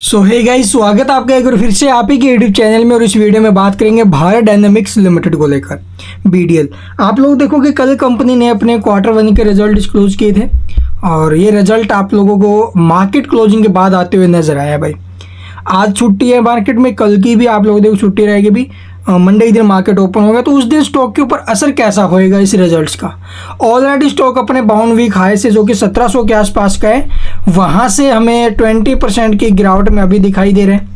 सो hey guys, स्वागत है आपका एक बार फिर से आप ही के यूट्यूब चैनल में। और इस वीडियो में बात करेंगे भारत डायनामिक्स लिमिटेड को लेकर, बीडीएल। आप लोग देखोगे कल कंपनी ने अपने क्वार्टर वन के रिजल्ट डिस्क्लोज किए थे और ये रिजल्ट आप लोगों को मार्केट क्लोजिंग के बाद आते हुए नजर आया। भाई आज छुट्टी है मार्केट में, कल की भी आप लोगों देखो छुट्टी रहेगी। भी मंडे के दिन मार्केट ओपन होगा तो उस दिन स्टॉक के ऊपर असर कैसा होएगा इस रिजल्ट्स का। ऑलरेडी स्टॉक अपने बाउंड वीक हाई से जो कि 1700 के आसपास का है, वहाँ से हमें 20% की गिरावट में अभी दिखाई दे रहे हैं।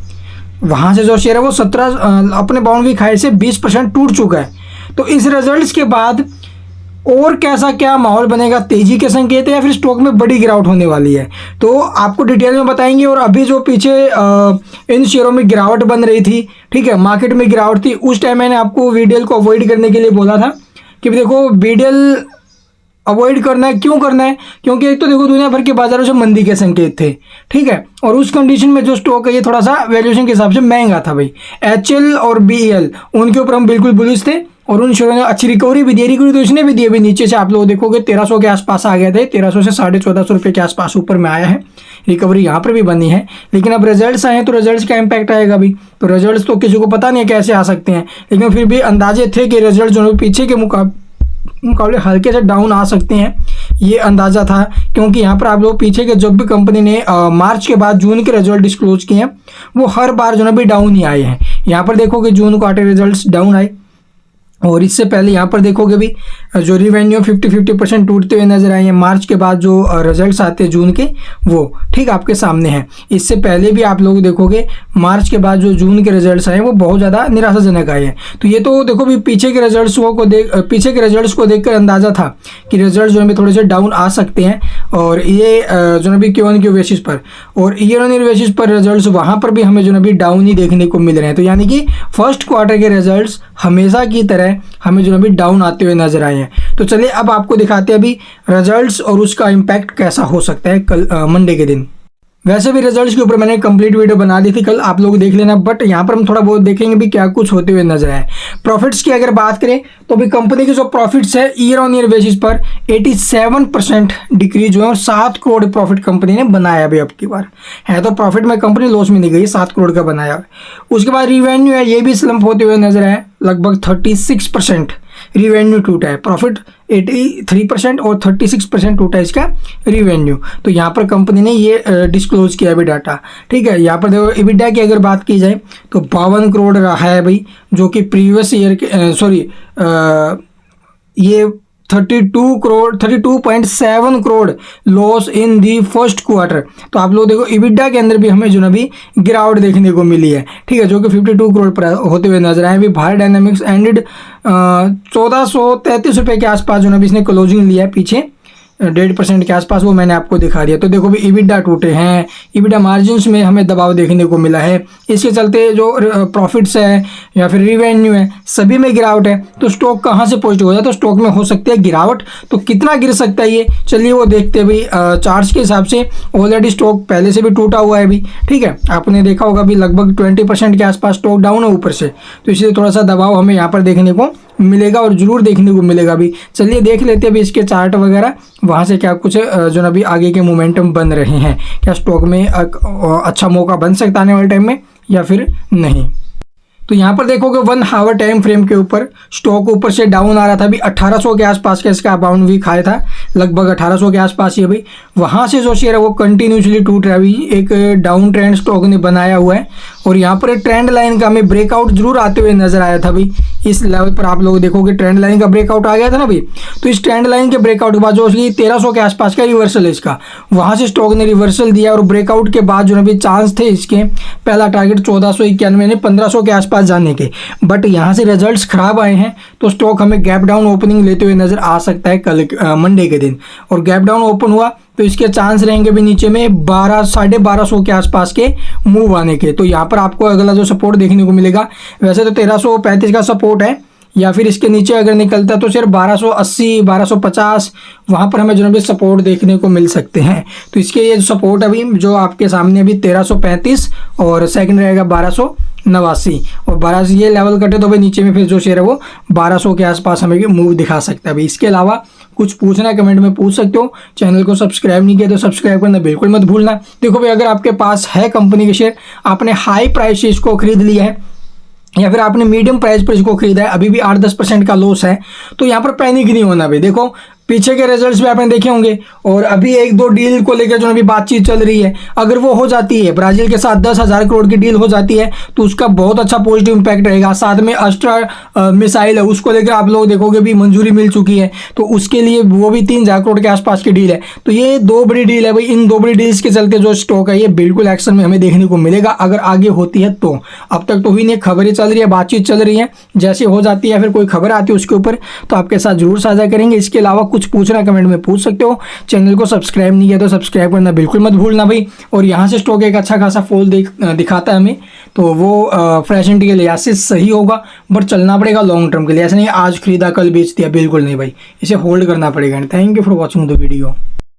वहाँ से जो शेयर है वो 17 अपने बाउंड वीक हाई से 20% टूट चुका है। तो इस रिजल्ट्स के बाद और कैसा क्या माहौल बनेगा, तेजी के संकेत है या फिर स्टॉक में बड़ी गिरावट होने वाली है, तो आपको डिटेल में बताएंगे। और अभी जो पीछे इन शेयरों में गिरावट बन रही थी, ठीक है, मार्केट में गिरावट थी, उस टाइम मैंने आपको बीडीएल को अवॉइड करने के लिए बोला था कि देखो बीडीएल अवॉइड करना है। क्यों करना है? क्योंकि एक तो देखो दुनिया भर के बाजारों से मंदी के संकेत थे, ठीक है, और उस कंडीशन में जो स्टॉक है ये थोड़ा सा वैल्यूएशन के हिसाब से महंगा था। भाई एचएल और बीईएल उनके ऊपर हम बिल्कुल बुलिश थे और उन शेयरों ने अच्छी रिकवरी भी दी। रिकवरी तो इसने भी दी। अभी नीचे से आप लोग देखोगे 1300 के आसपास आ गए थे, 1300 से 1450 रुपये के आसपास ऊपर में आया है। रिकवरी यहाँ पर भी बनी है, लेकिन अब रिजल्ट्स आए तो रिजल्ट्स का इम्पैक्ट आएगा भी। तो रिजल्ट्स तो किसी को पता नहीं है कैसे आ सकते हैं, लेकिन फिर भी अंदाजे थे कि रिजल्ट जो पीछे के मुकाबले हल्के से डाउन आ सकते हैं, ये अंदाज़ा था। क्योंकि यहाँ पर आप लोग पीछे के जब भी कंपनी ने मार्च के बाद जून के रिजल्ट डिस्क्लोज किए हैं वो हर बार जो है भी डाउन ही आए हैं। यहाँ पर देखोगे जून क्वार्टर रिजल्ट्स डाउन आए और इससे पहले यहाँ पर देखोगे भी जो रिवेन्यू 50% टूटते हुए नजर आए हैं। मार्च के बाद जो रिजल्ट्स आते हैं जून के वो ठीक आपके सामने हैं। इससे पहले भी आप लोग देखोगे मार्च के बाद जो जून के रिजल्ट्स आए वो बहुत ज़्यादा निराशाजनक आए हैं। तो ये तो देखो भी पीछे के रिजल्ट्स को देखकर अंदाज़ा था कि रिजल्ट जो है थोड़े से डाउन आ सकते हैं। और ये जो है क्यू ऑन क्यू बेसिस पर और ईयर ऑन ईयर बेसिस पर रिजल्ट्स वहाँ पर भी हमें जो है डाउन ही देखने को मिल रहे हैं। तो यानी कि फर्स्ट क्वार्टर के रिजल्ट्स हमेशा की तरह हमें जो अभी डाउन आते हुए नजर आए हैं। तो चलिए अब आपको दिखाते हैं अभी रिजल्ट्स और उसका इम्पैक्ट कैसा हो सकता है कल मंडे के दिन। वैसे भी रिजल्ट्स के ऊपर मैंने कंप्लीट वीडियो बना दी थी कल, आप लोग देख लेना। बट यहाँ पर हम थोड़ा बहुत देखेंगे भी क्या कुछ होते हुए नजर आए। प्रॉफिट्स की अगर बात करें तो भी कंपनी के जो प्रॉफिट्स है ईयर ऑन ईयर बेसिस पर 87% डिक्रीज हुए और 7 करोड़ प्रॉफिट कंपनी ने बनाया अभी। अब की बार है तो प्रॉफिट में कंपनी लॉस में नहीं गई, 7 करोड़ का बनाया। उसके बाद रिवेन्यू है ये भी स्लम्प होते हुए नजर आए, लगभग 36% रिवेन्यू टूटा है। प्रॉफिट 83% और 36% टूटा है इसका रिवेन्यू। तो यहाँ पर कंपनी ने ये डिस्क्लोज किया अभी डाटा, ठीक है। यहाँ पर देखो EBITDA की अगर बात की जाए तो 52 करोड़ रहा है भाई, जो कि प्रीवियस ईयर के ये 32.7 crore loss in the first quarter. तो आप लोग देखो EBITDA के अंदर भी हमें जो ना भी गिरावट देखने को मिली है, ठीक है, जो कि 52 करोड़ पर होते हुए नजर आए। अभी भारत डायनामिक्स एंडेड 1433 रुपये के आसपास जो ना भी इसने क्लोजिंग लिया है पीछे 1.5% के आसपास, वो मैंने आपको दिखा दिया। तो देखो भी EBITDA टूटे हैं, EBITDA मार्जिन्स में हमें दबाव देखने को मिला है। इसके चलते जो प्रॉफिट्स है या फिर रिवेन्यू है सभी में गिरावट है। तो स्टॉक कहाँ से पॉजिटिव हो जाए, तो स्टॉक में हो सकती है गिरावट। तो कितना गिर सकता है ये, चलिए वो देखते हैं भाई। चार्ट्स के हिसाब से ऑलरेडी स्टॉक पहले से भी टूटा हुआ है अभी, ठीक है, आपने देखा होगा भी लगभग 20% के आसपास स्टॉक डाउन है ऊपर से। तो इसलिए थोड़ा सा दबाव हमें यहाँ पर देखने को मिलेगा और जरूर देखने को मिलेगा भी। चलिए देख लेते हैं अभी इसके चार्ट वगैरह, वहाँ से क्या कुछ जो ना भी आगे के मोमेंटम बन रहे हैं। क्या स्टॉक में अच्छा मौका बन सकता है आने वाले टाइम में या फिर नहीं। तो यहाँ पर देखोगे 1 आवर टाइम फ्रेम के ऊपर स्टॉक ऊपर से डाउन आ रहा था। अभी 1800 के आसपास का इसका बाउंड वीक हाई था, लगभग 1800 के आसपास ही। अभी वहाँ से जो शेयर है वो कंटिन्यूसली टूट रहा है। अभी एक डाउन ट्रेंड स्टॉक ने बनाया हुआ है और यहाँ पर एक ट्रेंड लाइन का हमें ब्रेकआउट जरूर आते हुए नजर आया था। अभी इस लेवल पर आप लोग देखोगे ट्रेंड लाइन का ब्रेकआउट आ गया था ना अभी। तो इस ट्रेंड लाइन के ब्रेकआउट के बाद जो 1300 के आसपास का रिवर्सल है इसका, वहाँ से स्टॉक ने रिवर्सल दिया और ब्रेकआउट के बाद जो है चांस थे इसके पहला टारगेट 1491 ने 1500 के आसपास जाने के। बट यहाँ से रिजल्ट्स खराब आए हैं तो स्टॉक हमें गैप डाउन ओपनिंग लेते हुए नजर आ सकता है कल मंडे के दिन। और गैप डाउन ओपन हुआ तो इसके चांस रहेंगे भी नीचे में 1200 के आसपास के मूव आने के। तो यहाँ पर आपको अगला जो सपोर्ट देखने को मिलेगा, वैसे तो 1335 का सपोर्ट है, या फिर इसके नीचे अगर निकलता है तो सिर्फ 1280 1250 वहाँ पर हमें जो भी सपोर्ट देखने को मिल सकते हैं। तो इसके ये सपोर्ट अभी जो आपके सामने अभी 1335 और सेकंड रहेगा 89 और 1200 ये लेवल कटे तो भाई नीचे में फिर जो शेयर है वो 1200 के आसपास हमें मूव दिखा सकता है भाई। इसके अलावा कुछ पूछना है कमेंट में पूछ सकते हो। चैनल को सब्सक्राइब नहीं किया तो सब्सक्राइब करना बिल्कुल मत भूलना। देखो भाई, अगर आपके पास है कंपनी के शेयर, आपने हाई प्राइस से इसको खरीद लिया है या फिर आपने मीडियम प्राइस पर इसको खरीदा है, अभी भी 8-10% का लॉस है, तो यहाँ पर पैनिक नहीं होना भाई। देखो पीछे के रिजल्ट्स भी आपने देखे होंगे और अभी 1-2 डील को लेकर जो अभी बातचीत चल रही है, अगर वो हो जाती है, ब्राजील के साथ 10,000 करोड़ की डील हो जाती है तो उसका बहुत अच्छा पॉजिटिव इंपैक्ट रहेगा। साथ में अस्ट्रा मिसाइल है, उसको लेकर आप लोग देखोगे भी मंजूरी मिल चुकी है, तो उसके लिए वो भी 3,000 करोड़ के आसपास की डील है। तो ये 2 बड़ी डील है भाई। इन 2 बड़ी डील्स के चलते जो स्टॉक है ये बिल्कुल एक्शन में हमें देखने को मिलेगा, अगर आगे होती है तो। अब तक तो हुई नहीं, खबरें चल रही है, बातचीत चल रही है, जैसे हो जाती है फिर कोई खबर आती है उसके ऊपर तो आपके साथ जरूर साझा करेंगे। इसके अलावा कुछ पूछना कमेंट में पूछ सकते हो। चैनल को सब्सक्राइब नहीं किया तो सब्सक्राइब करना बिल्कुल मत भूलना भाई। और यहाँ से स्टॉक एक अच्छा खासा फॉल दिखाता है हमें, तो वो फ्रेशेंट के लिहाज से सही होगा, बट चलना पड़ेगा लॉन्ग टर्म के लिए। ऐसा नहीं आज खरीदा कल बेच दिया, बिल्कुल नहीं भाई, इसे होल्ड करना पड़ेगा। Thank you for watching the video.